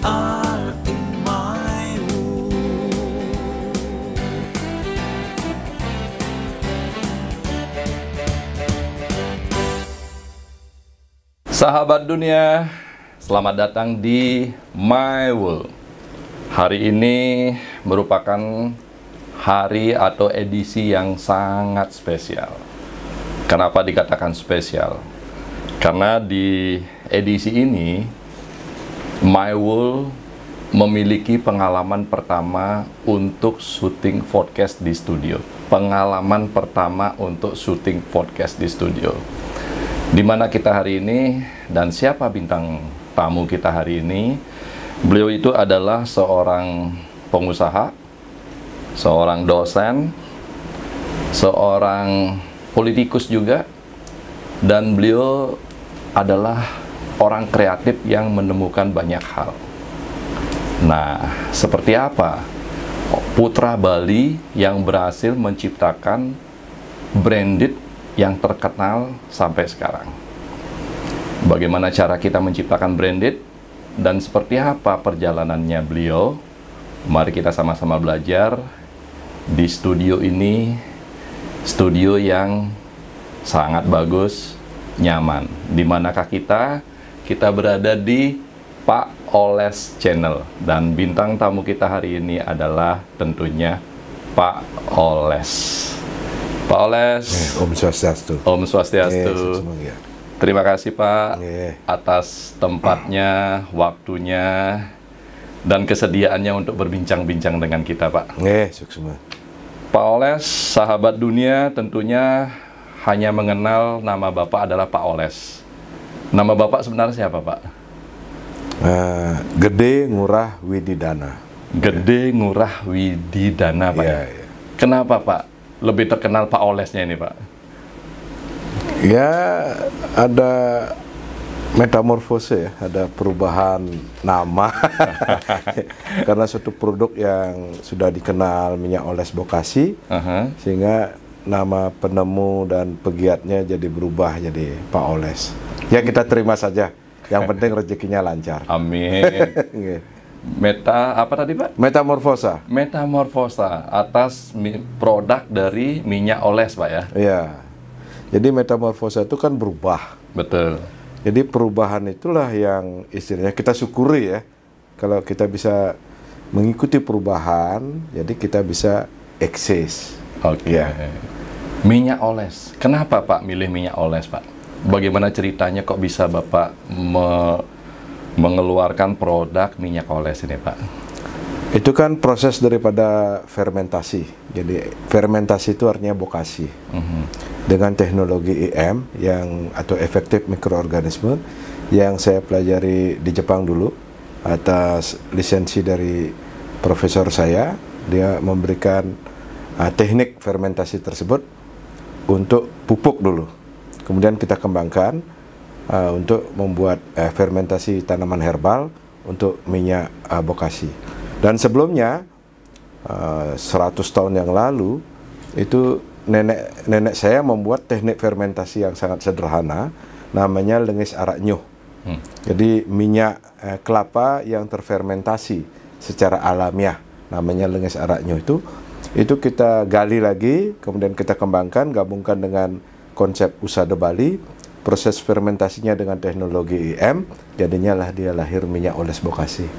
are in my world. Sahabat dunia, selamat datang di My World. Hari ini merupakan hari atau edisi yang sangat spesial. Kenapa dikatakan spesial? Karena di edisi ini My World memiliki pengalaman pertama untuk syuting podcast di studio. Pengalaman pertama untuk syuting podcast di studio. Di mana kita hari ini dan siapa bintang tamu kita hari ini? Beliau itu adalah seorang pengusaha, seorang dosen, seorang politikus juga, dan beliau adalah orang kreatif yang menemukan banyak hal. Nah, seperti apa putra Bali yang berhasil menciptakan branded yang terkenal sampai sekarang? Bagaimana cara kita menciptakan branded dan seperti apa perjalanannya beliau? Mari kita sama-sama belajar di studio ini, studio yang sangat bagus, nyaman. Di manakah kita? Kita berada di Pak Oles Channel, dan bintang tamu kita hari ini adalah tentunya Pak Oles. Pak Oles. Om Swastiastu. Om Swastiastu. Terima kasih Pak atas tempatnya, waktunya, dan kesediaannya untuk berbincang-bincang dengan kita Pak. Suksma. Pak Oles, sahabat dunia tentunya hanya mengenal nama Bapak adalah Pak Oles. Nama Bapak sebenarnya siapa Pak? Gede Ngurah Wididana. Gede Ngurah Wididana Pak. Ya. Kenapa Pak lebih terkenal Pak Olesnya ini Pak? Ya, ada metamorfose ya, ada perubahan nama. Karena suatu produk yang sudah dikenal, minyak oles Bokasi, sehingga nama penemu dan pegiatnya jadi berubah jadi Pak Oles. Ya, kita terima saja. Yang penting rezekinya lancar. Amin. Apa tadi Pak? Metamorfosa. Metamorfosa atas produk dari minyak oles Pak ya? Iya. Jadi metamorfosa itu kan berubah. Betul. Jadi perubahan itulah yang istilahnya kita syukuri ya. Kalau kita bisa mengikuti perubahan, jadi kita bisa eksis. Oke. Ya. Minyak oles. Kenapa Pak milih minyak oles Pak? Bagaimana ceritanya kok bisa Bapak mengeluarkan produk minyak oles ini Pak? Itu kan proses daripada fermentasi. Jadi fermentasi itu artinya bokasi. Dengan teknologi IM atau efektif mikroorganisme yang saya pelajari di Jepang dulu atas lisensi dari profesor saya. Dia memberikan teknik fermentasi tersebut untuk pupuk dulu. Kemudian kita kembangkan untuk membuat fermentasi tanaman herbal untuk minyak bokasi. Dan sebelumnya 100 tahun yang lalu itu nenek saya membuat teknik fermentasi yang sangat sederhana, namanya lengis arak nyuh. Jadi minyak kelapa yang terfermentasi secara alamiah, namanya lengis arak nyuh itu kita gali lagi, kemudian kita kembangkan, gabungkan dengan konsep Usada Bali, proses fermentasinya dengan teknologi IM, jadinya lah dia lahir minyak oles Bokasi.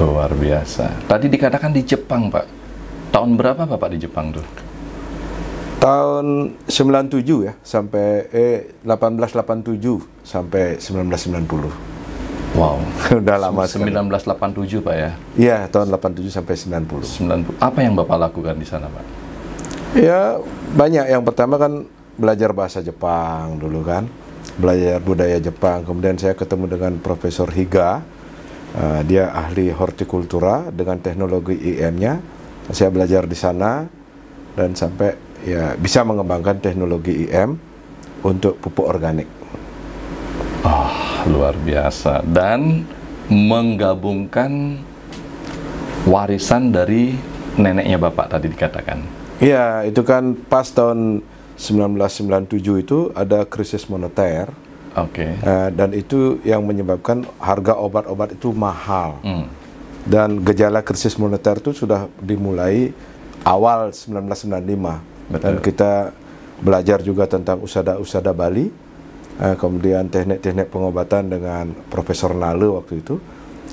Luar biasa. Tadi dikatakan di Jepang Pak. Tahun berapa Bapak di Jepang tuh? Tahun 97 ya, sampai 1887 sampai 1990. Wow. Udah lama sekali. 1987 Pak ya? Iya, tahun 87 sampai 90. Apa yang Bapak lakukan di sana Pak? Ya, banyak. Yang pertama kan belajar bahasa Jepang dulu kan, belajar budaya Jepang. Kemudian saya ketemu dengan Profesor Higa, dia ahli hortikultura dengan teknologi IM-nya. Saya belajar di sana dan sampai ya bisa mengembangkan teknologi IM untuk pupuk organik. Luar biasa. Dan menggabungkan warisan dari neneknya Bapak tadi dikatakan. Iya, itu kan pas tahun 1997 itu ada krisis moneter. Oke. Dan itu yang menyebabkan harga obat-obat itu mahal. Dan gejala krisis moneter itu sudah dimulai awal 1995. Dan kita belajar juga tentang usada-usada Bali, kemudian teknik-teknik pengobatan dengan Profesor Nale waktu itu,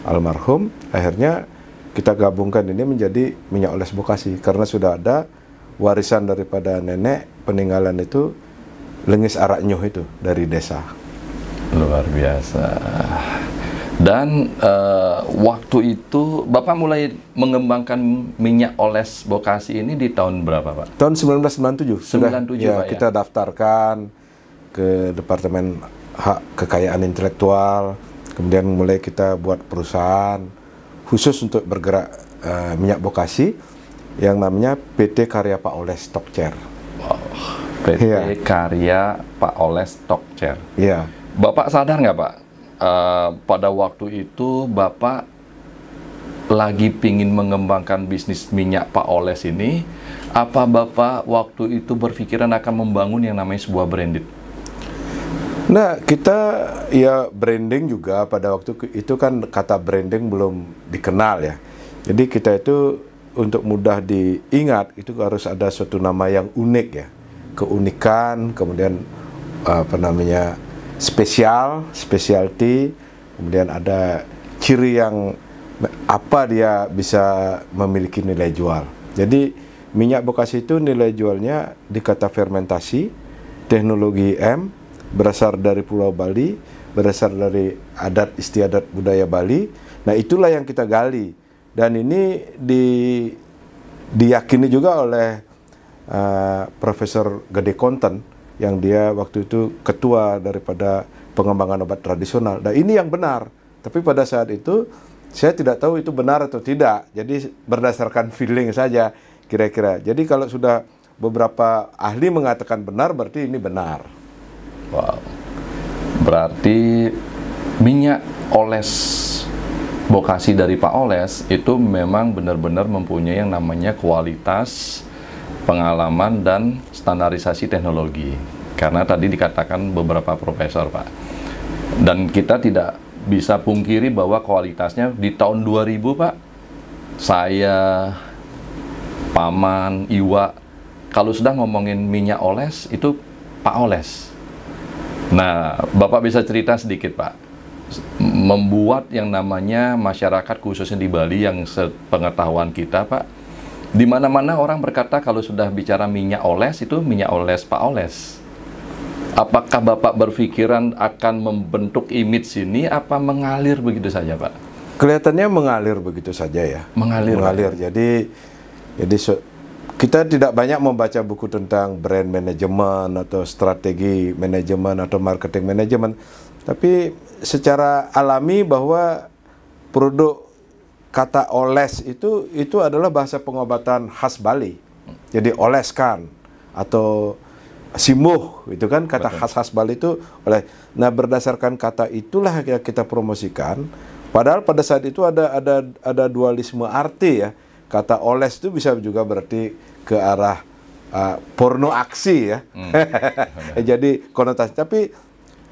almarhum. Akhirnya kita gabungkan ini menjadi minyak oles Bokasi, karena sudah ada warisan daripada nenek peninggalan itu lengis arak nyoh itu dari desa. Luar biasa. Dan waktu itu Bapak mulai mengembangkan minyak oles Bokasi ini di tahun berapa, Pak? Tahun 1997. 97, ya, Pak, kita daftarkan ke Departemen Hak Kekayaan Intelektual, kemudian mulai kita buat perusahaan khusus untuk bergerak minyak Bokasi yang namanya PT Karya Pak Oles Stokcer. Wow. PT Karya Pak Oles Stokcer. Iya. Bapak sadar nggak, Pak? Pada waktu itu Bapak lagi pingin mengembangkan bisnis minyak Pak Oles ini, apa Bapak waktu itu berpikiran akan membangun yang namanya sebuah branded? Nah, kita ya branding juga pada waktu itu kan kata branding belum dikenal ya. Jadi kita itu untuk mudah diingat itu harus ada suatu nama yang unik ya. Keunikan, kemudian apa namanya, spesial, specialty, kemudian ada ciri yang apa dia bisa memiliki nilai jual. Jadi minyak Bokasi itu nilai jualnya di kata fermentasi, teknologi IM, berasal dari Pulau Bali, berasal dari adat istiadat budaya Bali. Nah, itulah yang kita gali. Dan ini diyakini juga oleh Profesor Gede Konten, yang dia waktu itu ketua daripada pengembangan obat tradisional. Nah, ini yang benar. Tapi pada saat itu saya tidak tahu itu benar atau tidak. Jadi berdasarkan feeling saja kira-kira. Jadi kalau sudah beberapa ahli mengatakan benar, berarti ini benar. Wow. Berarti minyak oles Bokasi dari Pak Oles itu memang benar-benar mempunyai yang namanya kualitas, pengalaman, dan standarisasi teknologi. Karena tadi dikatakan beberapa profesor, Pak. Dan kita tidak bisa pungkiri bahwa kualitasnya di tahun 2000, Pak, saya, Paman, Iwa, kalau sudah ngomongin minyak oles, itu Pak Oles. Nah, Bapak bisa cerita sedikit, Pak, membuat yang namanya masyarakat khususnya di Bali yang sepengetahuan kita, Pak, di mana-mana orang berkata kalau sudah bicara minyak oles itu minyak oles Pak Oles. Apakah Bapak berpikiran akan membentuk image ini apa mengalir begitu saja, Pak? Kelihatannya mengalir begitu saja ya. Mengalir. Jadi kita tidak banyak membaca buku tentang brand manajemen atau strategi manajemen atau marketing manajemen, tapi secara alami bahwa produk kata oles itu adalah bahasa pengobatan khas Bali. Jadi oleskan atau simuh itu kan kata khas Bali itu oleh. Nah, berdasarkan kata itulah yang kita promosikan. Padahal pada saat itu ada dualisme arti ya. Kata oles itu bisa juga berarti ke arah porno aksi ya. Jadi konotasi. Tapi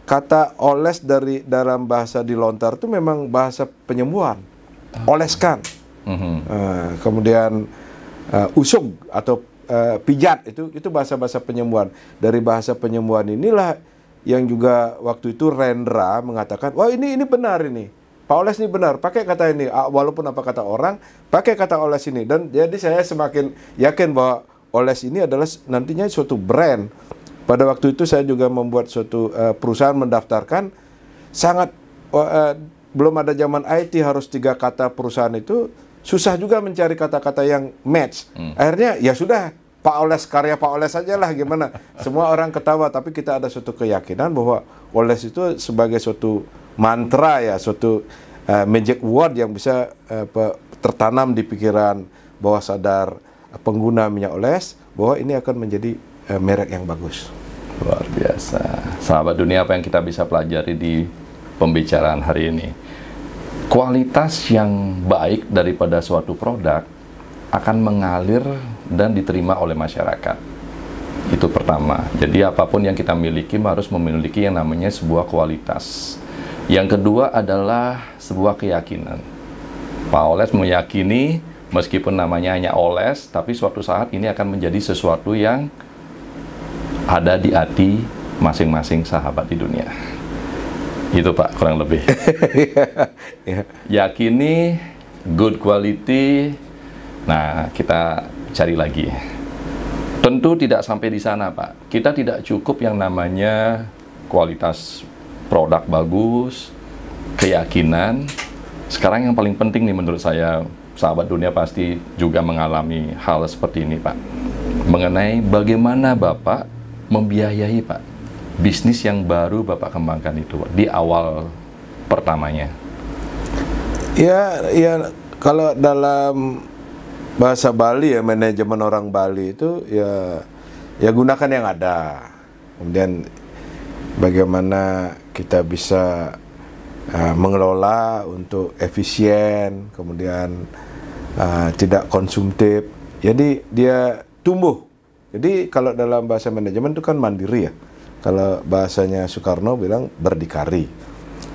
kata oles dalam bahasa di lontar itu memang bahasa penyembuhan. Oleskan. Kemudian usug atau pijat itu bahasa-bahasa penyembuhan. Dari bahasa penyembuhan inilah yang juga waktu itu Rendra mengatakan, wah ini benar ini. Pak Oles ini benar, pakai kata ini, walaupun apa kata orang, pakai kata oles ini. Dan jadi saya semakin yakin bahwa oles ini adalah nantinya suatu brand. Pada waktu itu saya juga membuat suatu perusahaan mendaftarkan, sangat belum ada zaman IT harus 3 kata perusahaan itu, susah juga mencari kata-kata yang match. Akhirnya ya sudah, Pak Oles, karya Pak Oles saja lah, gimana. Semua orang ketawa, tapi kita ada suatu keyakinan bahwa oles itu sebagai suatu mantra ya, suatu magic word yang bisa tertanam di pikiran bawah sadar pengguna minyak oles, bahwa ini akan menjadi merek yang bagus. Luar biasa. Sahabat dunia, apa yang kita bisa pelajari di pembicaraan hari ini? Kualitas yang baik daripada suatu produk akan mengalir dan diterima oleh masyarakat. Itu pertama. Jadi apapun yang kita miliki harus memiliki yang namanya sebuah kualitas. Yang kedua adalah sebuah keyakinan. Pak Oles meyakini meskipun namanya hanya Oles, tapi suatu saat ini akan menjadi sesuatu yang ada di hati masing-masing sahabat di dunia. Itu Pak, kurang lebih. Yakini, good quality. Nah, kita cari lagi. Tentu tidak sampai di sana, Pak. Kita tidak cukup yang namanya kualitas produk bagus, keyakinan. Sekarang yang paling penting nih menurut saya, sahabat dunia pasti juga mengalami hal seperti ini, Pak. Mengenai bagaimana Bapak membiayai, Pak, bisnis yang baru Bapak kembangkan itu, Pak, di awal pertamanya. Ya, kalau dalam bahasa Bali ya, manajemen orang Bali itu ya gunakan yang ada. Kemudian bagaimana kita bisa mengelola untuk efisien, kemudian tidak konsumtif. Jadi dia tumbuh. Jadi kalau dalam bahasa manajemen itu kan mandiri ya. Kalau bahasanya Soekarno bilang berdikari,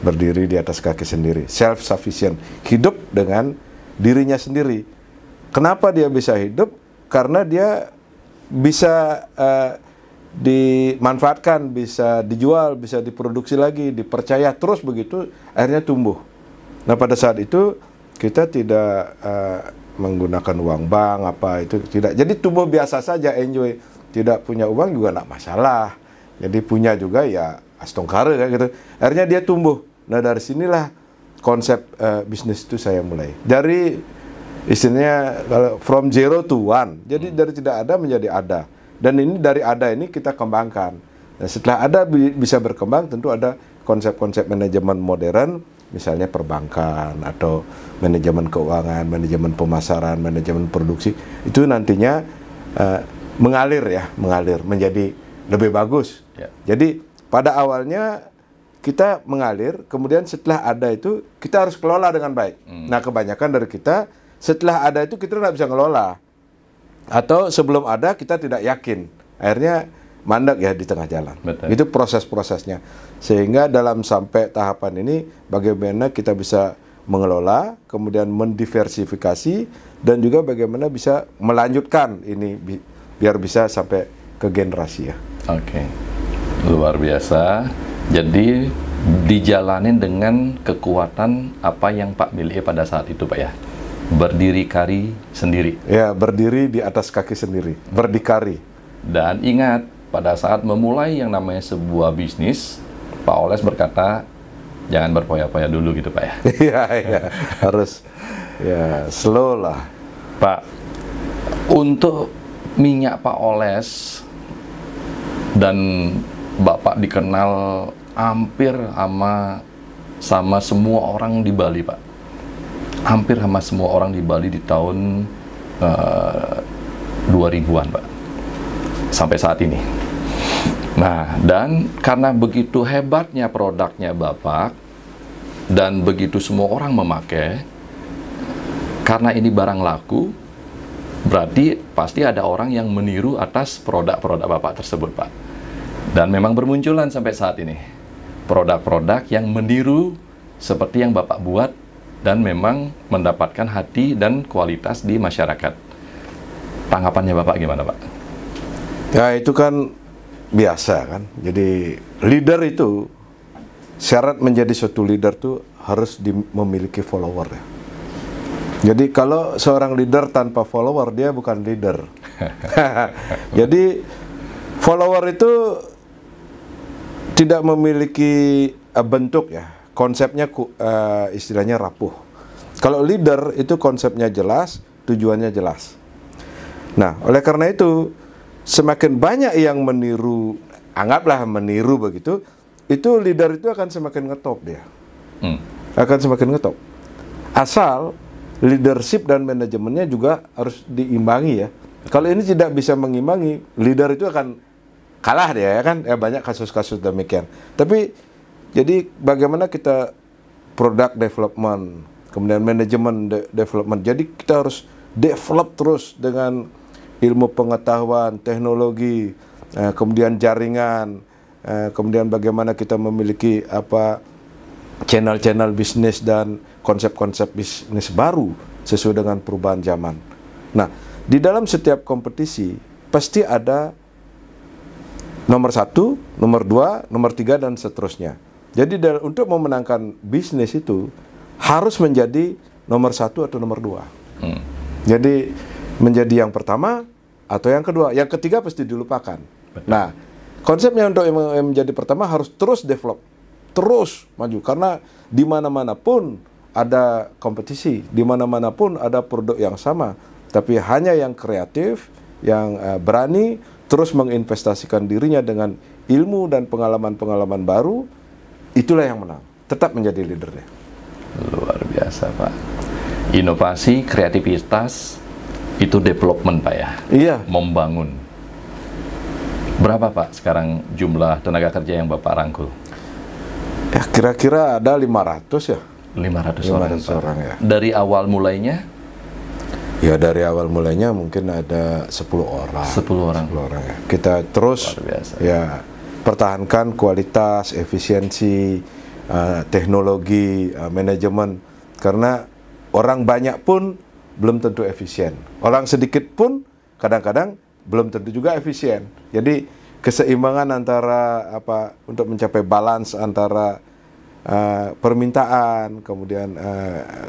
berdiri di atas kaki sendiri, self-sufficient, hidup dengan dirinya sendiri. Kenapa dia bisa hidup? Karena dia bisa dimanfaatkan, bisa dijual, bisa diproduksi lagi, dipercaya terus begitu, akhirnya tumbuh. Nah pada saat itu kita tidak menggunakan uang bank apa itu tidak. Jadi tumbuh biasa saja, enjoy. Tidak punya uang juga tidak masalah. Jadi punya juga ya astongkare kan gitu. Akhirnya dia tumbuh. Nah dari sinilah konsep bisnis itu saya mulai. Dari istilahnya kalau from zero to one. Jadi dari tidak ada menjadi ada. Dan ini dari ada ini kita kembangkan. Nah, setelah ada bisa berkembang, tentu ada konsep-konsep manajemen modern, misalnya perbankan atau manajemen keuangan, manajemen pemasaran, manajemen produksi. Itu nantinya mengalir menjadi lebih bagus. Ya. Jadi pada awalnya kita mengalir, kemudian setelah ada itu kita harus kelola dengan baik. Nah kebanyakan dari kita setelah ada itu kita nggak bisa ngelola, atau sebelum ada kita tidak yakin, akhirnya mandek ya di tengah jalan. Betul. Itu proses-prosesnya. Sehingga dalam sampai tahapan ini bagaimana kita bisa mengelola, kemudian mendiversifikasi, dan juga bagaimana bisa melanjutkan ini biar bisa sampai ke generasi ya. Oke, luar biasa. Jadi dijalanin dengan kekuatan apa yang Pak miliki pada saat itu, Pak ya. Berdiri kari sendiri. Ya, berdiri di atas kaki sendiri, berdikari. Dan ingat, pada saat memulai yang namanya sebuah bisnis, Pak Oles berkata, jangan berpoya-poya dulu gitu, Pak ya. Iya, harus ya slow lah. Pak, untuk minyak Pak Oles dan Bapak dikenal hampir sama semua orang di Bali, Pak. Hampir sama semua orang di Bali di tahun 2000-an, Pak. Sampai saat ini. Nah, dan karena begitu hebatnya produknya Bapak, dan begitu semua orang memakai, karena ini barang laku, berarti pasti ada orang yang meniru atas produk-produk Bapak tersebut, Pak. Dan memang bermunculan sampai saat ini produk-produk yang meniru seperti yang Bapak buat, dan memang mendapatkan hati dan kualitas di masyarakat. Tanggapannya Bapak gimana, Pak? Ya itu kan biasa kan. Jadi leader itu, syarat menjadi suatu leader tuh harus memiliki follower ya. Jadi kalau seorang leader tanpa follower, dia bukan leader. Jadi follower itu tidak memiliki bentuk ya. Konsepnya istilahnya rapuh. Kalau leader itu konsepnya jelas, tujuannya jelas. Nah, oleh karena itu semakin banyak yang meniru, anggaplah meniru begitu, itu leader itu akan semakin ngetop dia. Akan semakin ngetop. Asal leadership dan manajemennya juga harus diimbangi ya. Kalau ini tidak bisa mengimbangi, leader itu akan kalah dia ya kan. Ya banyak kasus-kasus demikian. Tapi jadi bagaimana kita product development, kemudian manajemen development. Jadi kita harus develop terus dengan ilmu pengetahuan, teknologi, kemudian jaringan, kemudian bagaimana kita memiliki channel-channel bisnis dan konsep-konsep bisnis baru sesuai dengan perubahan zaman. Nah, di dalam setiap kompetisi pasti ada nomor 1, nomor 2, nomor 3 dan seterusnya. Jadi untuk memenangkan bisnis itu harus menjadi nomor 1 atau nomor 2. Jadi menjadi yang pertama atau yang kedua, yang ketiga pasti dilupakan. Betul. Nah, konsepnya untuk menjadi pertama harus terus develop, terus maju, karena di mana-mana pun ada kompetisi, di mana-mana pun ada produk yang sama, tapi hanya yang kreatif, yang berani terus menginvestasikan dirinya dengan ilmu dan pengalaman-pengalaman baru, itulah yang menang, tetap menjadi leadernya. Luar biasa, Pak. Inovasi, kreativitas, itu development, Pak ya? Iya. Membangun. Berapa, Pak, sekarang jumlah tenaga kerja yang Bapak rangkul? Ya, kira-kira ada 500 ya. 500 orang, Pak. orang ya. Dari awal mulainya? Ya, dari awal mulainya mungkin ada 10 orang. 10 orang. 10 orang ya. Kita terus Luar biasa. ya pertahankan kualitas, efisiensi, teknologi, manajemen, karena orang banyak pun belum tentu efisien. Orang sedikit pun kadang-kadang belum tentu juga efisien. Jadi keseimbangan antara untuk mencapai balance antara permintaan, kemudian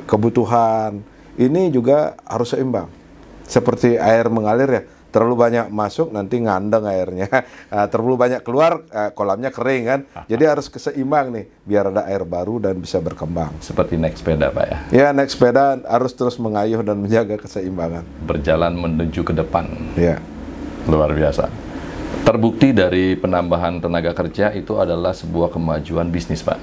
kebutuhan, ini juga harus seimbang. Seperti air mengalir ya, terlalu banyak masuk nanti ngandeng airnya, terlalu banyak keluar kolamnya kering kan. Jadi harus keseimbang nih, biar ada air baru dan bisa berkembang. Seperti naik sepeda, Pak ya? Ya, naik sepeda harus terus mengayuh dan menjaga keseimbangan. Berjalan menuju ke depan. Ya. Luar biasa. Terbukti dari penambahan tenaga kerja itu adalah sebuah kemajuan bisnis, Pak.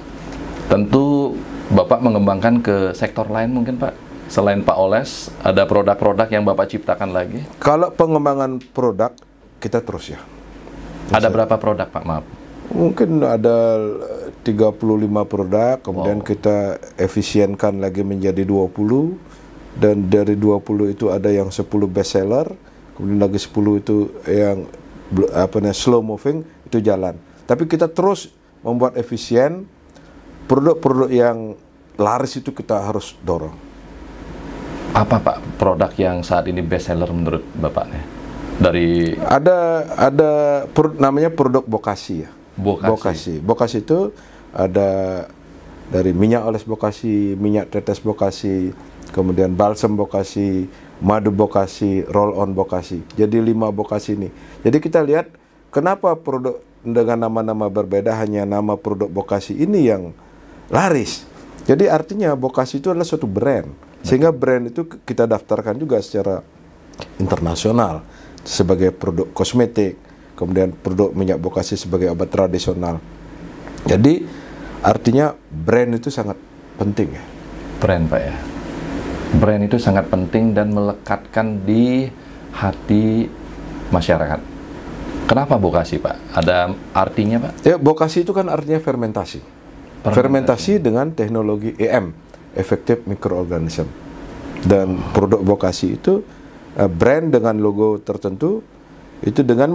Tentu Bapak mengembangkan ke sektor lain mungkin, Pak? Selain Pak Oles, ada produk-produk yang Bapak ciptakan lagi? Kalau pengembangan produk, kita terus ya. Ada berapa produk, Pak? Maaf. Mungkin ada 35 produk, kemudian kita efisienkan lagi menjadi 20, dan dari 20 itu ada yang 10 best seller, kemudian lagi 10 itu yang slow moving, itu jalan. Tapi kita terus membuat efisien, produk-produk yang laris itu kita harus dorong. Apa, Pak, produk yang saat ini best seller menurut Bapaknya? Dari Namanya produk Bokasi ya. Bokasi itu ada dari minyak oles Bokasi, minyak tetes Bokasi, kemudian balsam Bokasi, madu Bokasi, roll on Bokasi. Jadi 5 Bokasi ini. Jadi kita lihat kenapa produk dengan nama-nama berbeda hanya nama produk Bokasi ini yang laris. Jadi artinya Bokasi itu adalah suatu brand. Sehingga brand itu kita daftarkan juga secara internasional sebagai produk kosmetik, kemudian produk minyak Bokasi sebagai obat tradisional. Jadi artinya brand itu sangat penting ya. Brand, Pak ya. Brand itu sangat penting dan melekatkan di hati masyarakat. Kenapa Bokasi, Pak? Ada artinya, Pak? Ya, Bokasi itu kan artinya fermentasi. Fermentasi dengan teknologi EM, Effective Microorganism. Dan produk Bokasi itu brand dengan logo tertentu, itu dengan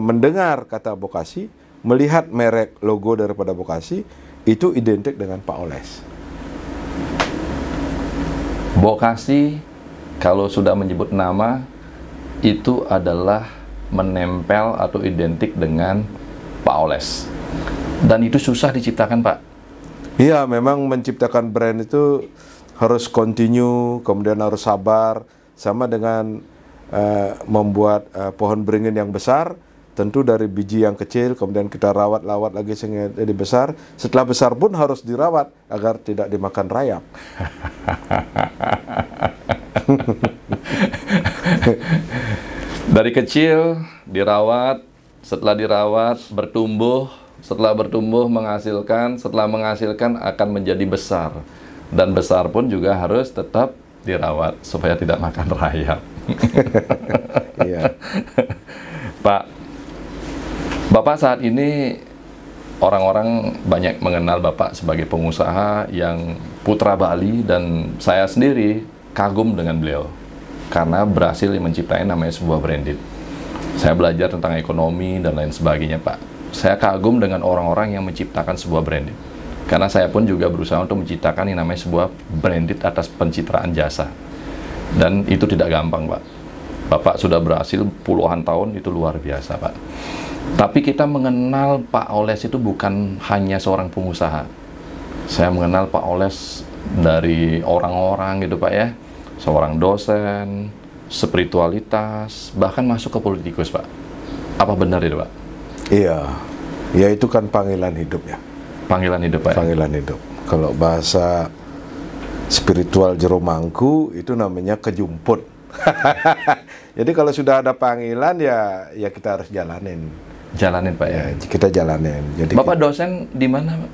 mendengar kata Bokasi, melihat merek logo daripada Bokasi, itu identik dengan Pak Oles. Bokasi, kalau sudah menyebut nama, itu adalah menempel atau identik dengan Pak Oles. Dan itu susah diciptakan, Pak. Iya, memang menciptakan brand itu harus continue, kemudian harus sabar, sama dengan membuat pohon beringin yang besar. Tentu dari biji yang kecil, kemudian kita rawat lagi sehingga jadi besar. Setelah besar pun harus dirawat agar tidak dimakan rayap. Dari kecil dirawat, setelah dirawat bertumbuh, setelah bertumbuh menghasilkan, setelah menghasilkan akan menjadi besar. Dan besar pun juga harus tetap dirawat supaya tidak makan rayap. Iya. Pak, Bapak saat ini orang-orang banyak mengenal Bapak sebagai pengusaha yang putra Bali, dan saya sendiri kagum dengan beliau karena berhasil menciptakan namanya sebuah branded. Saya belajar tentang ekonomi dan lain sebagainya, Pak. Saya kagum dengan orang-orang yang menciptakan sebuah branded. Karena saya pun juga berusaha untuk menciptakan yang namanya sebuah branded atas pencitraan jasa. Dan itu tidak gampang, Pak. Bapak sudah berhasil puluhan tahun, itu luar biasa, Pak. Tapi kita mengenal Pak Oles itu bukan hanya seorang pengusaha. Saya mengenal Pak Oles dari orang-orang gitu, Pak ya. Seorang dosen, spiritualitas, bahkan masuk ke politikus, Pak. Apa benar itu, Pak? Iya, ya itu kan panggilan hidup ya. Panggilan hidup, Pak. Panggilan hidup. Kalau bahasa spiritual jero mangku itu namanya kejumput. Jadi kalau sudah ada panggilan ya kita harus jalanin. Jalanin, Pak ya. Kita jalanin. Jadi Bapak dosen di mana, Pak?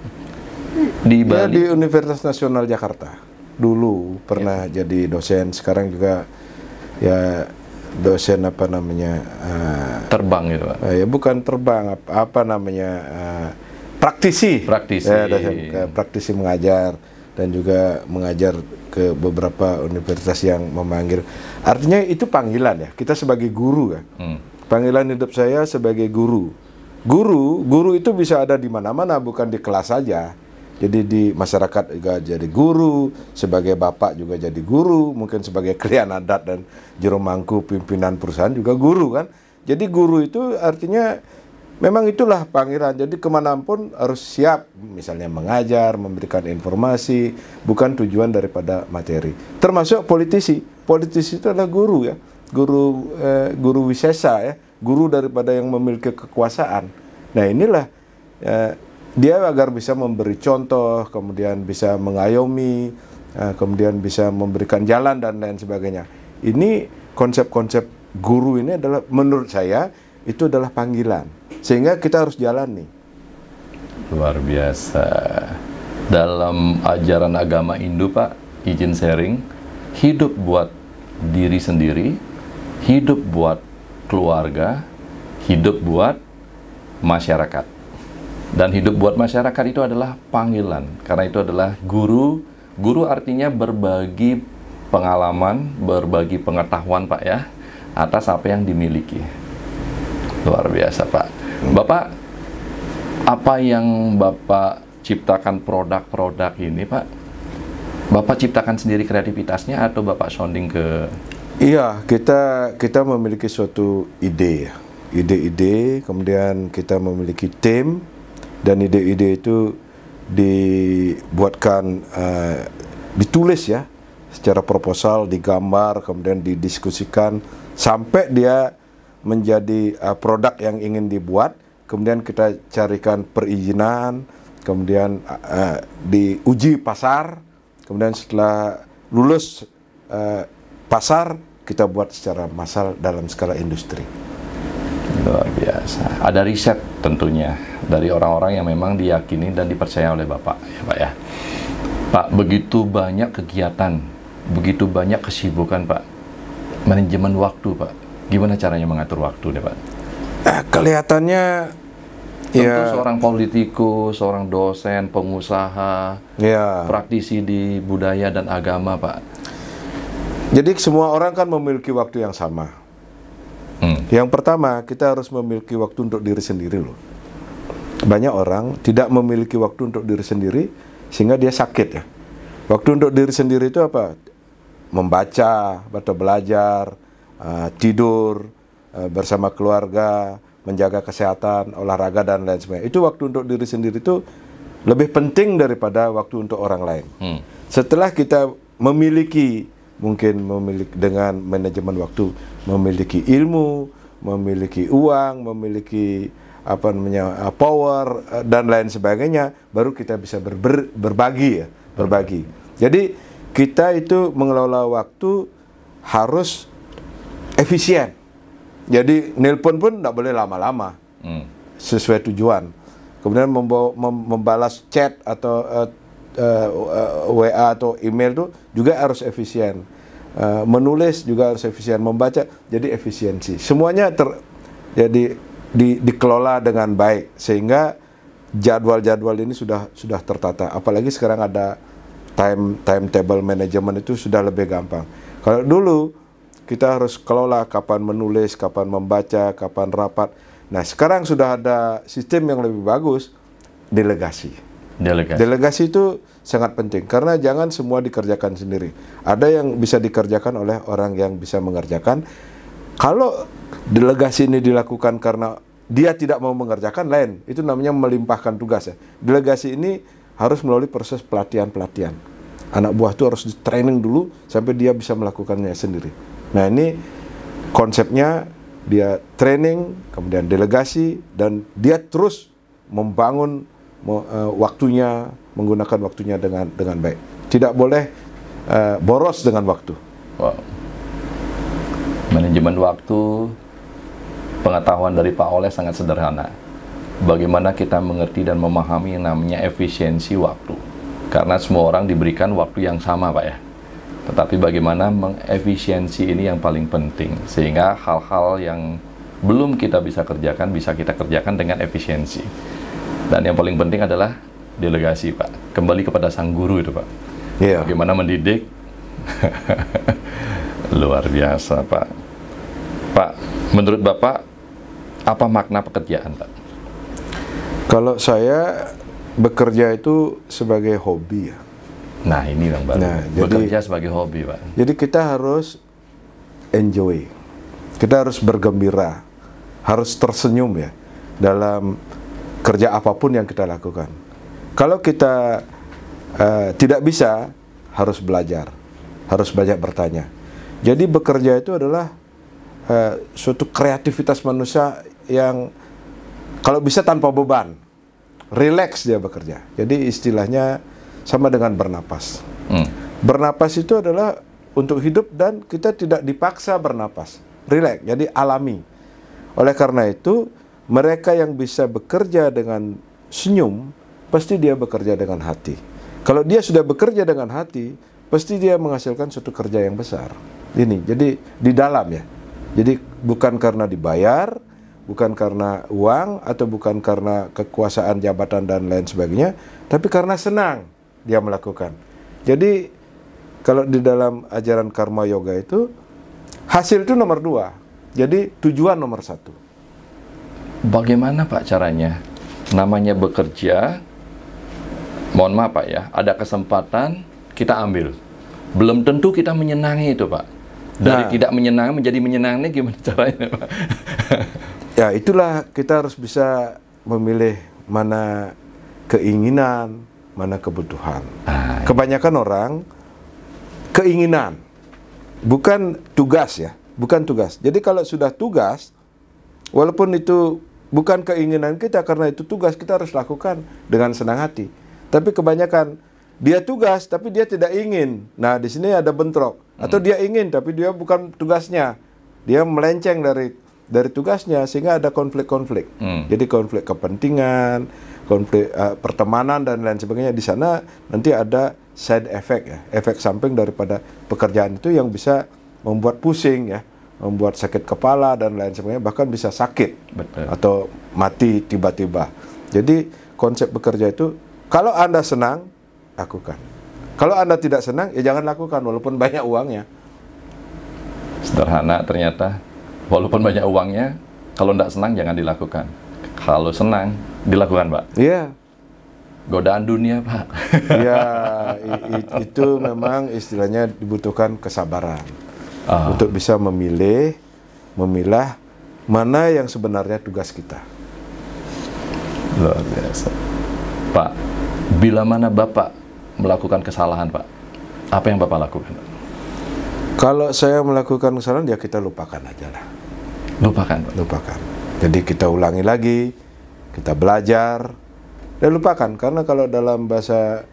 Di ya, Bali. di Universitas Nasional Jakarta. Dulu pernah jadi dosen, sekarang juga ya dosen apa namanya? Terbang gitu, Pak. Ya bukan terbang, apa namanya? Praktisi. Praktisi. Ya, praktisi mengajar dan juga mengajar ke beberapa universitas yang memanggil. Artinya itu panggilan ya. Kita sebagai guru ya. Panggilan hidup saya sebagai guru. Guru itu bisa ada di mana-mana, bukan di kelas saja. Jadi di masyarakat juga jadi guru, sebagai bapak juga jadi guru, mungkin sebagai klien adat dan jero mangku pimpinan perusahaan juga guru kan. Jadi guru itu artinya memang itulah panggilan. Jadi kemanapun harus siap, misalnya mengajar, memberikan informasi, bukan tujuan daripada materi. Termasuk politisi. Politisi itu adalah guru ya, guru wisesa ya, guru daripada yang memiliki kekuasaan. Nah inilah dia agar bisa memberi contoh, kemudian bisa mengayomi, kemudian bisa memberikan jalan dan lain sebagainya. Ini konsep-konsep guru ini adalah menurut saya itu adalah panggilan. Sehingga kita harus jalani. Luar biasa. Dalam ajaran agama Hindu, Pak, izin sharing, hidup buat diri sendiri, hidup buat keluarga, hidup buat masyarakat. Dan hidup buat masyarakat itu adalah panggilan. Karena itu adalah guru. Guru artinya berbagi pengalaman, berbagi pengetahuan, Pak ya, atas apa yang dimiliki. Luar biasa, Pak. Bapak, apa yang Bapak ciptakan produk-produk ini, Pak? Bapak ciptakan sendiri kreativitasnya atau Bapak sounding ke? Iya, kita memiliki suatu ide ya. Ide-ide, kemudian kita memiliki tim, dan ide-ide itu dibuatkan, ditulis ya, secara proposal, digambar, kemudian didiskusikan, sampai dia menjadi produk yang ingin dibuat, kemudian kita carikan perizinan, kemudian diuji pasar, kemudian setelah lulus pasar, kita buat secara massal dalam skala industri. Luar biasa. Ada riset tentunya dari orang-orang yang memang diyakini dan dipercaya oleh Bapak, ya Pak ya. Pak, begitu banyak kegiatan, begitu banyak kesibukan, Pak. Manajemen waktu, Pak. Gimana caranya mengatur waktu nih, Pak? Kelihatannya tentu seorang politikus, seorang dosen, pengusaha, praktisi di budaya dan agama, Pak. Jadi semua orang kan memiliki waktu yang sama. Yang pertama, kita harus memiliki waktu untuk diri sendiri loh. Banyak orang tidak memiliki waktu untuk diri sendiri, sehingga dia sakit ya. Waktu untuk diri sendiri itu apa? Membaca, atau belajar, tidur, bersama keluarga, menjaga kesehatan, olahraga, dan lain sebagainya. Itu waktu untuk diri sendiri itu lebih penting daripada waktu untuk orang lain. Setelah kita memiliki, mungkin memiliki dengan manajemen waktu, memiliki ilmu, memiliki uang, memiliki apa namanya power dan lain sebagainya, baru kita bisa berbagi ya, berbagi. Jadi kita itu mengelola waktu harus efisien. Jadi nelpon pun tidak boleh lama-lama, sesuai tujuan. Kemudian membalas chat atau WA atau email itu juga harus efisien. Menulis juga harus efisien, membaca jadi efisiensi. Semuanya jadi dikelola dengan baik, sehingga jadwal-jadwal ini sudah tertata. Apalagi sekarang ada timetable management, itu sudah lebih gampang. Kalau dulu kita harus kelola kapan menulis, kapan membaca, kapan rapat. Nah, sekarang sudah ada sistem yang lebih bagus, delegasi. Delegasi itu sangat penting karena jangan semua dikerjakan sendiri. Ada yang bisa dikerjakan oleh orang yang bisa mengerjakan. Kalau delegasi ini dilakukan karena dia tidak mau mengerjakan, lain. Itu namanya melimpahkan tugas ya. Delegasi ini harus melalui proses pelatihan-pelatihan. Anak buah itu harus di training dulu sampai dia bisa melakukannya sendiri. Nah, ini konsepnya dia training, kemudian delegasi, dan dia terus membangun waktunya, menggunakan waktunya dengan baik. Tidak boleh boros dengan waktu. Wow. Manajemen waktu, pengetahuan dari Pak Oleh sangat sederhana. Bagaimana kita mengerti dan memahami yang namanya efisiensi waktu. Karena semua orang diberikan waktu yang sama, Pak ya. Tetapi bagaimana mengefisiensi ini yang paling penting. Sehingga hal-hal yang belum kita bisa kita kerjakan dengan efisiensi. Dan yang paling penting adalah delegasi, Pak. Kembali kepada sang guru itu, Pak. Yeah. Bagaimana mendidik. Luar biasa, Pak. Pak, menurut Bapak, apa makna pekerjaan, Pak? Kalau saya bekerja itu sebagai hobi ya. Nah, ini yang baru. Nah, bekerja sebagai hobi, Pak. Jadi kita harus enjoy. Kita harus bergembira. Harus tersenyum ya dalam kerja apapun yang kita lakukan. Kalau kita tidak bisa, harus belajar. Harus banyak bertanya. Jadi bekerja itu adalah suatu kreativitas manusia yang kalau bisa tanpa beban, relax dia bekerja. Jadi istilahnya sama dengan bernapas. Bernapas itu adalah untuk hidup dan kita tidak dipaksa bernapas, relax. Jadi alami. Oleh karena itu mereka yang bisa bekerja dengan senyum, pasti dia bekerja dengan hati. Kalau dia sudah bekerja dengan hati, pasti dia menghasilkan suatu kerja yang besar. Ini, jadi di dalam ya. Jadi bukan karena dibayar, bukan karena uang, atau bukan karena kekuasaan, jabatan, dan lain sebagainya, tapi karena senang dia melakukan. Jadi kalau di dalam ajaran Karma Yoga itu, hasil itu nomor 2. Jadi tujuan nomor 1. Bagaimana, Pak, caranya? Namanya bekerja, mohon maaf, Pak ya, ada kesempatan kita ambil. Belum tentu kita menyenangi itu, Pak. Dari tidak menyenangi menjadi menyenangi, gimana caranya, Pak? Ya, itulah kita harus bisa memilih mana keinginan, mana kebutuhan. Kebanyakan orang keinginan, bukan tugas ya, bukan tugas. Jadi kalau sudah tugas, walaupun itu bukan keinginan kita, karena itu tugas, kita harus lakukan dengan senang hati. Tapi kebanyakan dia tugas tapi dia tidak ingin. Nah, di sini ada bentrok. Atau dia ingin tapi dia bukan tugasnya. Dia melenceng dari tugasnya sehingga ada konflik-konflik. Jadi konflik kepentingan, konflik pertemanan dan lain sebagainya. Di sana nanti ada side effect ya, efek samping daripada pekerjaan itu yang bisa membuat pusing ya, membuat sakit kepala dan lain sebagainya, bahkan bisa sakit. Betul. Atau mati tiba-tiba. Jadi konsep bekerja itu, kalau Anda senang, lakukan. Kalau Anda tidak senang, ya jangan lakukan walaupun banyak uangnya. Sederhana ternyata. Walaupun banyak uangnya, kalau tidak senang jangan dilakukan. Kalau senang, dilakukan, Pak. Iya. Godaan dunia, Pak. Ya, itu memang istilahnya dibutuhkan kesabaran. Untuk bisa memilah mana yang sebenarnya tugas kita. Luar biasa. Pak, bila mana Bapak melakukan kesalahan, Pak, apa yang Bapak lakukan? Kalau saya melakukan kesalahan, ya kita lupakan aja lah. Lupakan, Pak? Lupakan. Jadi kita ulangi lagi, kita belajar, dan lupakan. Karena kalau dalam bahasa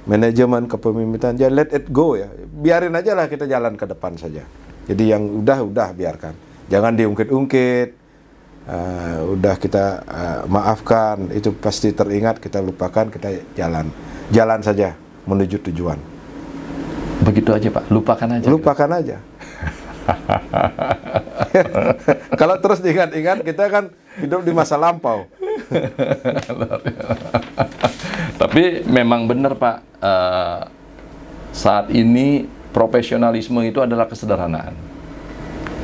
manajemen kepemimpinan, ya let it go ya. Biarin aja lah, kita jalan ke depan saja. Jadi yang udah biarkan. Jangan diungkit-ungkit. Udah kita maafkan, itu pasti teringat, kita lupakan, kita jalan saja menuju tujuan. Begitu aja, Pak, lupakan aja. Lupakan aja. Kalau terus diingat-ingat, kita kan hidup di masa lampau. Tapi memang benar, Pak, saat ini profesionalisme itu adalah kesederhanaan.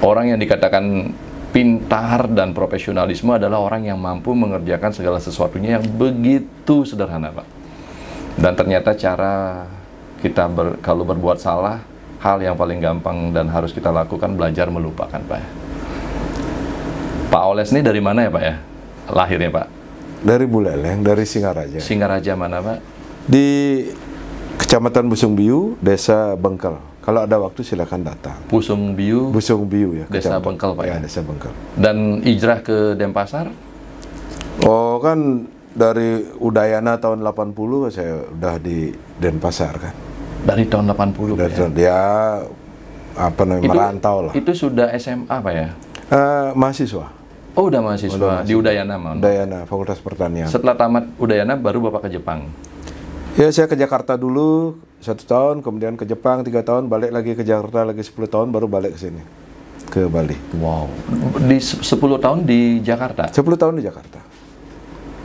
Orang yang dikatakan pintar dan profesionalisme adalah orang yang mampu mengerjakan segala sesuatunya yang begitu sederhana, Pak. Dan ternyata cara kita kalau berbuat salah, hal yang paling gampang dan harus kita lakukan belajar melupakan, Pak. Pak Oles ini dari mana ya, Pak ya? Lahirnya, Pak? Dari Buleleng, dari Singaraja. Singaraja mana, Pak? Di Kecamatan Busungbiu, Desa Bengkel. Kalau ada waktu silakan datang. Busungbiu, Busungbiu ya. Desa Kecamatan. Bengkel, Pak ya? Desa Bengkel. Dan hijrah ke Denpasar? Oh kan dari Udayana tahun 80 saya udah di Denpasar kan. Dari tahun 80, Dari Pak ya? tahun, ya apa namanya, merantau lah. Itu sudah SMA, Pak ya? Mahasiswa. Oh, udah mahasiswa di Udayana, Mas. Udayana, Fakultas Pertanian. Setelah tamat Udayana, baru Bapak ke Jepang? Ya saya ke Jakarta dulu 1 tahun, kemudian ke Jepang 3 tahun, balik lagi ke Jakarta lagi 10 tahun, baru balik ke sini, ke Bali. Wow. Di 10 tahun di Jakarta? 10 tahun di Jakarta.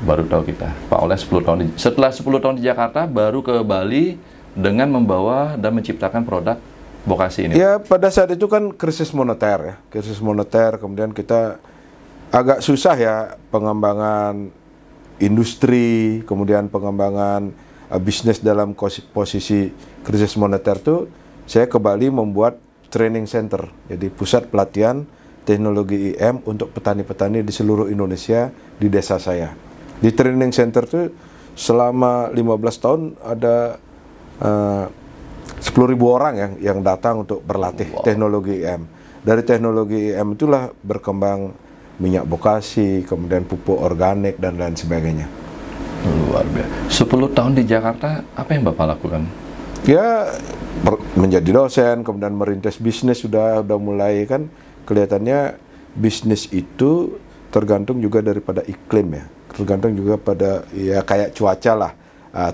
Baru tahu kita. Pak Oles 10 tahun setelah 10 tahun di Jakarta, baru ke Bali dengan membawa dan menciptakan produk Bokasi ini. Ya pada saat itu kan krisis moneter ya. Krisis moneter, kemudian kita agak susah ya pengembangan industri, kemudian pengembangan bisnis dalam posisi krisis moneter tuh. Saya ke Bali membuat training center, jadi pusat pelatihan teknologi IM untuk petani-petani di seluruh Indonesia di desa saya. Di training center tuh selama 15 tahun ada 10.000 orang yang datang untuk berlatih teknologi IM. Dari teknologi IM itulah berkembang minyak Bokasi, kemudian pupuk organik dan lain sebagainya. Luar biasa. 10 tahun di Jakarta, apa yang Bapak lakukan? Ya menjadi dosen, kemudian merintis bisnis sudah mulai kan. Kelihatannya bisnis itu tergantung juga daripada iklim ya. Tergantung juga pada ya kayak cuaca lah,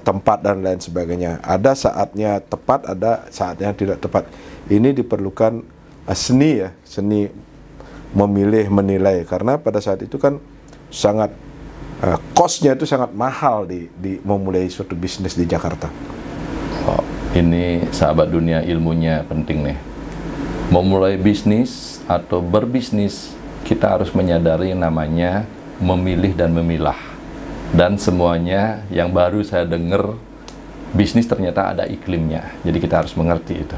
tempat dan lain sebagainya. Ada saatnya tepat, ada saatnya tidak tepat. Ini diperlukan seni ya, seni memilih, menilai. Karena pada saat itu kan sangat cost-nya itu sangat mahal di memulai suatu bisnis di Jakarta. Oh, ini sahabat dunia ilmunya penting nih. Memulai bisnis atau berbisnis, kita harus menyadari namanya memilih dan memilah. Dan semuanya yang baru saya dengar, bisnis ternyata ada iklimnya. Jadi kita harus mengerti itu.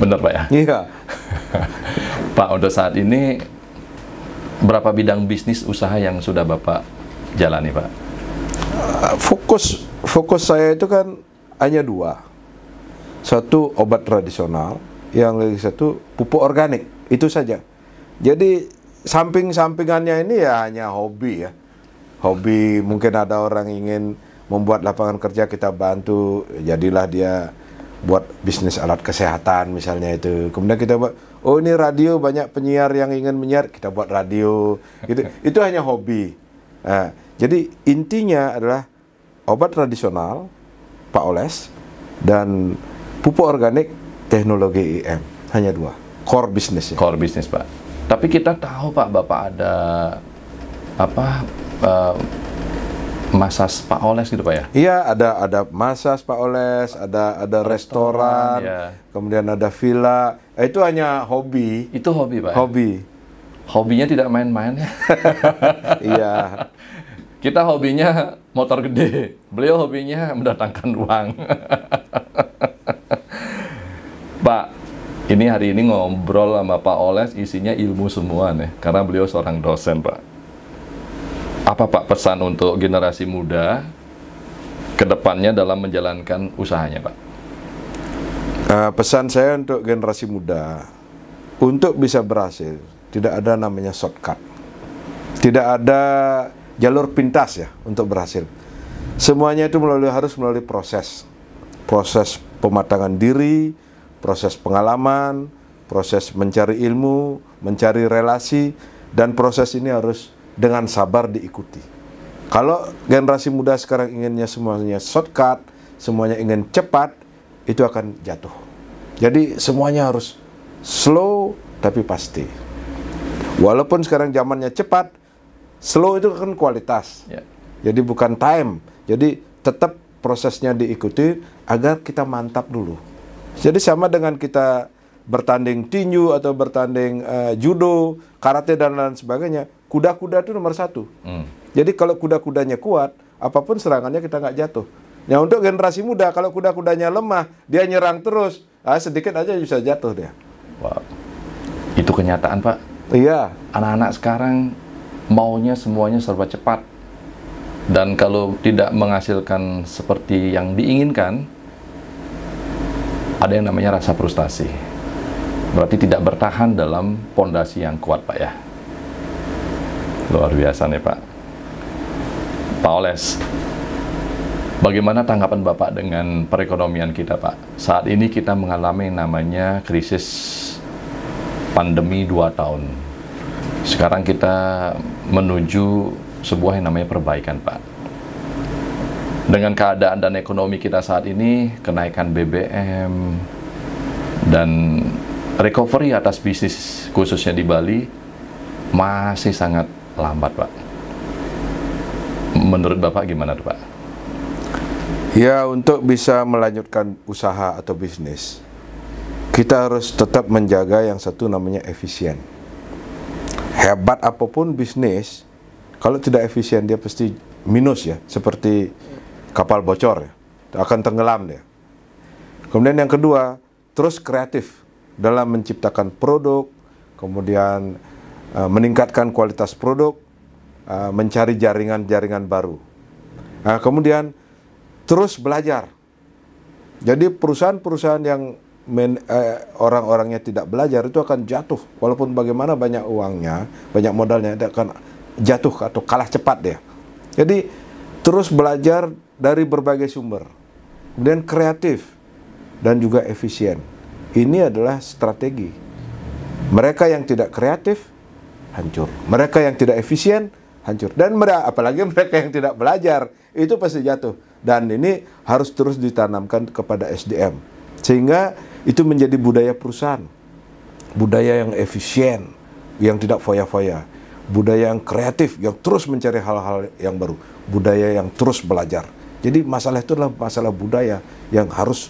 Benar, Pak ya? Iya. Pak, untuk saat ini berapa bidang bisnis usaha yang sudah Bapak jalani, Pak? Fokus saya itu kan hanya 2. Satu obat tradisional, yang lagi satu pupuk organik. Itu saja. Jadi samping-sampingannya ini ya hanya hobi ya. Hobi, mungkin ada orang ingin membuat lapangan kerja, kita bantu, jadilah dia buat bisnis alat kesehatan misalnya itu. Kemudian kita buat, oh ini radio, banyak penyiar yang ingin menyiar, kita buat radio. Gitu. Itu hanya hobi. Nah, jadi intinya adalah obat tradisional, Pak Oles, dan pupuk organik teknologi IM. Hanya 2. Core bisnis ya. Core bisnis, Pak. Tapi kita tahu, Pak, Bapak ada Masas Pak Oles gitu, Pak ya? Iya, ada Masas Pak Oles, ada restoran, ya. Kemudian ada villa. Itu hanya hobi. Itu hobi, Pak? Hobi. Hobinya tidak main-main ya? Iya. Kita hobinya motor gede, beliau hobinya mendatangkan uang. Pak, ini hari ini ngobrol sama Pak Oles isinya ilmu semua nih, karena beliau seorang dosen, Pak. Apa, Pak, pesan untuk generasi muda ke depannya dalam menjalankan usahanya, Pak? Pesan saya untuk generasi muda, untuk bisa berhasil, tidak ada namanya shortcut. Tidak ada jalur pintas ya untuk berhasil. Semuanya itu harus melalui proses. Proses pematangan diri, proses pengalaman, proses mencari ilmu, mencari relasi, dan proses ini harus dengan sabar diikuti. Kalau generasi muda sekarang inginnya semuanya shortcut, semuanya ingin cepat, itu akan jatuh. Jadi semuanya harus slow tapi pasti. Walaupun sekarang zamannya cepat, slow itu kan kualitas. Ya. Jadi bukan time. Jadi tetap prosesnya diikuti agar kita mantap dulu. Jadi sama dengan kita bertanding tinju atau bertanding judo, karate dan lain sebagainya, kuda-kuda itu nomor satu. Jadi kalau kuda-kudanya kuat, apapun serangannya kita nggak jatuh. Nah untuk generasi muda, kalau kuda-kudanya lemah, dia nyerang terus, sedikit aja bisa jatuh dia. Wow. Itu kenyataan, Pak. Iya. Anak-anak sekarang maunya semuanya serba cepat. Dan kalau tidak menghasilkan seperti yang diinginkan, ada yang namanya rasa frustasi. Berarti tidak bertahan dalam pondasi yang kuat, Pak ya. Luar biasa nih, Pak. Pak Oles, bagaimana tanggapan Bapak dengan perekonomian kita, Pak? Saat ini kita mengalami namanya krisis pandemi 2 tahun. Sekarang kita menuju sebuah yang namanya perbaikan, Pak. Dengan keadaan dan ekonomi kita saat ini, kenaikan BBM, dan recovery atas bisnis khususnya di Bali masih sangat lambat, Pak. Menurut Bapak gimana tuh, Pak? Ya, untuk bisa melanjutkan usaha atau bisnis, kita harus tetap menjaga yang satu namanya efisien. Hebat apapun bisnis, kalau tidak efisien dia pasti minus ya, seperti kapal bocor ya, akan tenggelam dia. Kemudian yang kedua, terus kreatif dalam menciptakan produk, kemudian meningkatkan kualitas produk, mencari jaringan-jaringan baru. Nah, kemudian terus belajar. Jadi perusahaan-perusahaan yang orang-orangnya tidak belajar itu akan jatuh. Walaupun bagaimana banyak uangnya, banyak modalnya, dia akan jatuh atau kalah cepat dia. Jadi terus belajar dari berbagai sumber. Kemudian kreatif dan juga efisien. Ini adalah strategi. Mereka yang tidak kreatif, hancur. Mereka yang tidak efisien, hancur. Dan apalagi mereka yang tidak belajar, itu pasti jatuh. Dan ini harus terus ditanamkan kepada SDM. Sehingga itu menjadi budaya perusahaan. Budaya yang efisien, yang tidak foya-foya. Budaya yang kreatif, yang terus mencari hal-hal yang baru. Budaya yang terus belajar. Jadi masalah itu adalah masalah budaya yang harus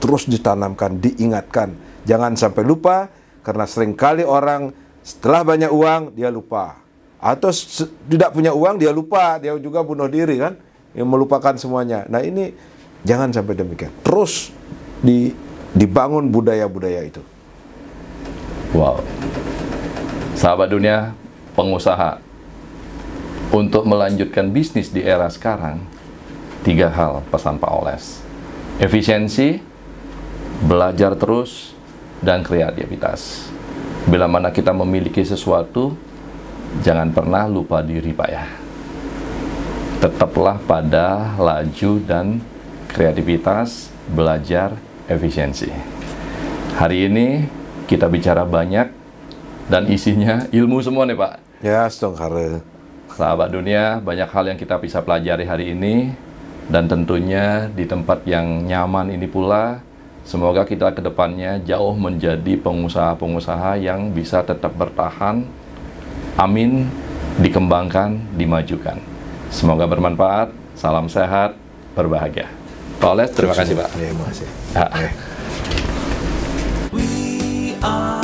terus ditanamkan, diingatkan. Jangan sampai lupa, karena seringkali orang setelah banyak uang, dia lupa. Atau tidak punya uang, dia lupa. Dia juga bunuh diri kan, yang melupakan semuanya. Nah ini jangan sampai demikian. Terus dibangun budaya-budaya itu. Wow. Sahabat dunia, pengusaha, untuk melanjutkan bisnis di era sekarang, 3 hal pesan Pak Oles. Efisiensi, belajar terus, dan kreativitas. Bila mana kita memiliki sesuatu, jangan pernah lupa diri, Pak ya. Tetaplah pada laju dan kreativitas, belajar, efisiensi. Hari ini kita bicara banyak dan isinya ilmu semua nih, Pak. Ya, setengkara. Sahabat dunia, banyak hal yang kita bisa pelajari hari ini, dan tentunya di tempat yang nyaman ini pula, semoga kita ke depannya jauh menjadi pengusaha-pengusaha yang bisa tetap bertahan. Amin, dikembangkan, dimajukan. Semoga bermanfaat. Salam sehat, berbahagia. Pak Oles, terima kasih, Pak. Terima kasih. We are